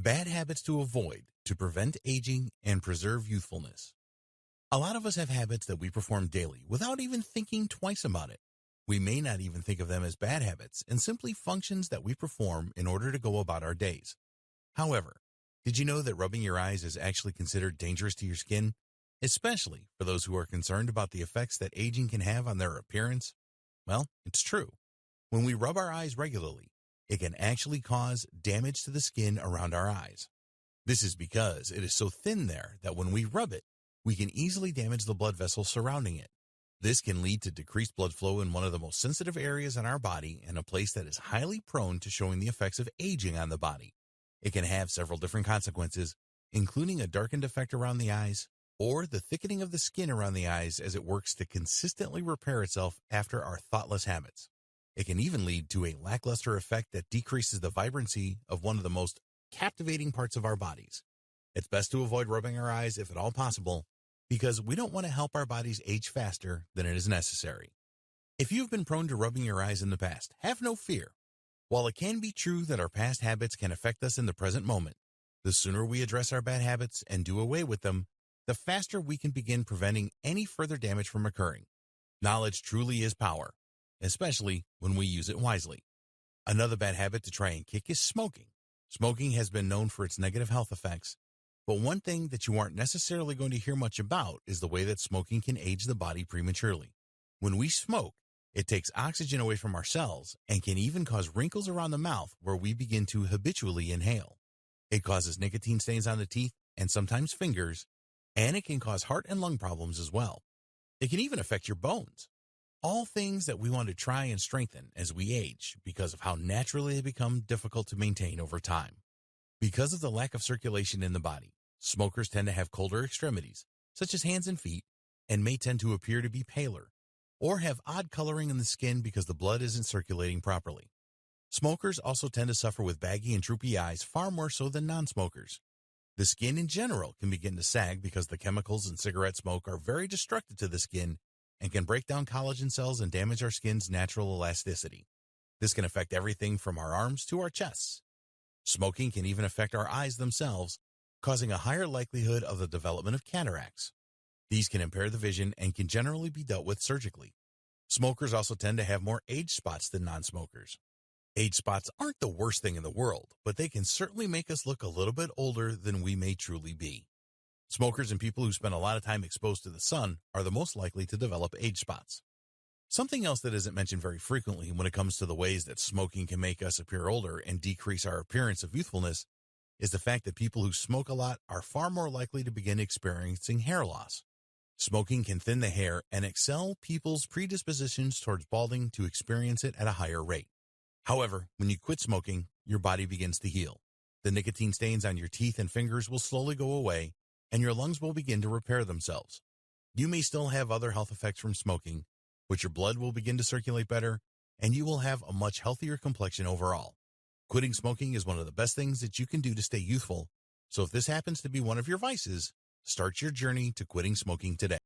Bad habits to avoid to prevent aging and preserve youthfulness. A lot of us have habits that we perform daily without even thinking twice about it. We may not even think of them as bad habits and simply functions that we perform in order to go about our days. However, did you know that rubbing your eyes is actually considered dangerous to your skin, especially for those who are concerned about the effects that aging can have on their appearance? Well, it's true. When we rub our eyes regularly, it can actually cause damage to the skin around our eyes. This is because it is so thin there that when we rub it, we can easily damage the blood vessels surrounding it. This can lead to decreased blood flow in one of the most sensitive areas in our body and a place that is highly prone to showing the effects of aging on the body. It can have several different consequences, including a darkened effect around the eyes or the thickening of the skin around the eyes as it works to consistently repair itself after our thoughtless habits. It can even lead to a lackluster effect that decreases the vibrancy of one of the most captivating parts of our bodies. It's best to avoid rubbing our eyes if at all possible, because we don't want to help our bodies age faster than it is necessary. If you've been prone to rubbing your eyes in the past, have no fear. While it can be true that our past habits can affect us in the present moment, the sooner we address our bad habits and do away with them, the faster we can begin preventing any further damage from occurring. Knowledge truly is power, especially when we use it wisely. Another bad habit to try and kick is smoking. Smoking has been known for its negative health effects, but one thing that you aren't necessarily going to hear much about is the way that smoking can age the body prematurely. When we smoke, it takes oxygen away from our cells and can even cause wrinkles around the mouth where we begin to habitually inhale. It causes nicotine stains on the teeth and sometimes fingers, and it can cause heart and lung problems as well. It can even affect your bones. All things that we want to try and strengthen as we age because of how naturally they become difficult to maintain over time. Because of the lack of circulation in the body, smokers tend to have colder extremities, such as hands and feet, and may tend to appear to be paler, or have odd coloring in the skin because the blood isn't circulating properly. Smokers also tend to suffer with baggy and droopy eyes far more so than non-smokers. The skin in general can begin to sag because the chemicals in cigarette smoke are very destructive to the skin and can break down collagen cells and damage our skin's natural elasticity. This can affect everything from our arms to our chests. Smoking can even affect our eyes themselves, causing a higher likelihood of the development of cataracts. These can impair the vision and can generally be dealt with surgically. Smokers also tend to have more age spots than non-smokers. Age spots aren't the worst thing in the world, but they can certainly make us look a little bit older than we may truly be. Smokers and people who spend a lot of time exposed to the sun are the most likely to develop age spots. Something else that isn't mentioned very frequently when it comes to the ways that smoking can make us appear older and decrease our appearance of youthfulness is the fact that people who smoke a lot are far more likely to begin experiencing hair loss. Smoking can thin the hair and excel people's predispositions towards balding to experience it at a higher rate. However, when you quit smoking, your body begins to heal. The nicotine stains on your teeth and fingers will slowly go away, and your lungs will begin to repair themselves. You may still have other health effects from smoking, but your blood will begin to circulate better, and you will have a much healthier complexion overall. Quitting smoking is one of the best things that you can do to stay youthful, so if this happens to be one of your vices, start your journey to quitting smoking today.